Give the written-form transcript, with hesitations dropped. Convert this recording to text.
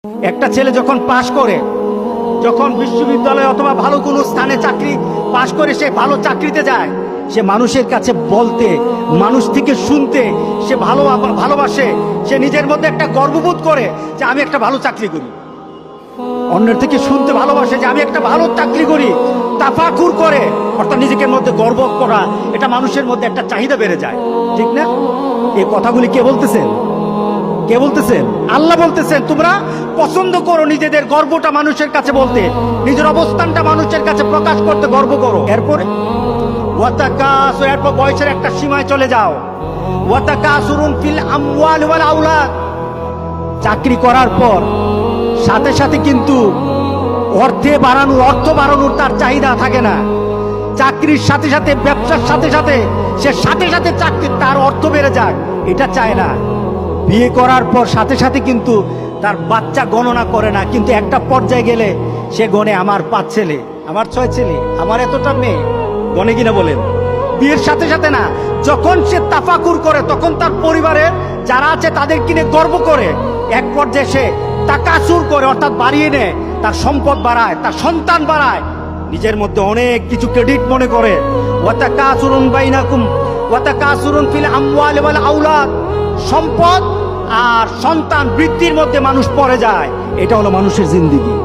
একটা ছেলে যখন পাশ করে, যখন বিশ্ববিদ্যালয় অথবা ভালো কোনো স্থানে চাকরি পাশ করে সে ভালো চাকরিতে যায়, সে মানুষের কাছে বলতে, মানুষ থেকে শুনতে সে ভালোবাসে। সে নিজের মধ্যে একটা গর্ববোধ করে যে আমি একটা ভালো চাকরি করি। অন্যের থেকে শুনতে ভালোবাসে যে আমি একটা ভালো চাকরি করি, তাফাকুর করে, অর্থাৎ নিজের মধ্যে গর্ব করা। এটা মানুষের মধ্যে একটা চাহিদা বেড়ে যায়, ঠিক না? এই কথাগুলি কে বলতেছেন? কে বলতেছেন? আল্লাহ বলতেছেন তোমরা পছন্দ করো নিজেদের গর্বটা মানুষের কাছে বলতে, নিজের অবস্থানটা মানুষের কাছে প্রকাশ করতে গর্ব করো। এরপরে এরপর বয়সের একটা সীমায় চলে যাও। ওয়াতাকাসুরুন ফিল আমওয়াল ওয়াল আওলাদ। চাকরি করার পর সাথে সাথে কিন্তু অর্থ বাড়ানোর তার চাহিদা থাকে না। চাকরির সাথে সাথে, ব্যবসার সাথে সাথে সে সাথে সাথে তার অর্থ বেড়ে যাক, এটা চায় না। বিয়ে করার পর সাথে সাথে কিন্তু তার বাচ্চা গণনা করে না, কিন্তু একটা পর্যায়ে গেলে সে গণে আমার 5 ছেলে, আমার 6 ছেলে, আমার এতটা মেয়ে। গণে কিনা বলেন? বিয়ের সাথে সাথে না, যখন সে তাফাকুর করে তখন তার পরিবারের যারা আছে তাদের কিনে গর্ব করে। এক পর্যায়ে সে তাকাসুর করে, অর্থাৎ বাড়িয়ে নেয়, তার সম্পদ বাড়ায়, তার সন্তান বাড়ায়, নিজের মধ্যে অনেক কিছু ক্রেডিট মনে করে। ওয়াতাকাসুরুন বাইনাকুম ওয়াতাকাসুরুন ফিল আমওয়াল ওয়াল আওলাদ। সম্পদ আর সন্তান বৃদ্ধির মধ্যে মানুষ পড়ে যায়। এটা হলো মানুষের জিন্দেগি।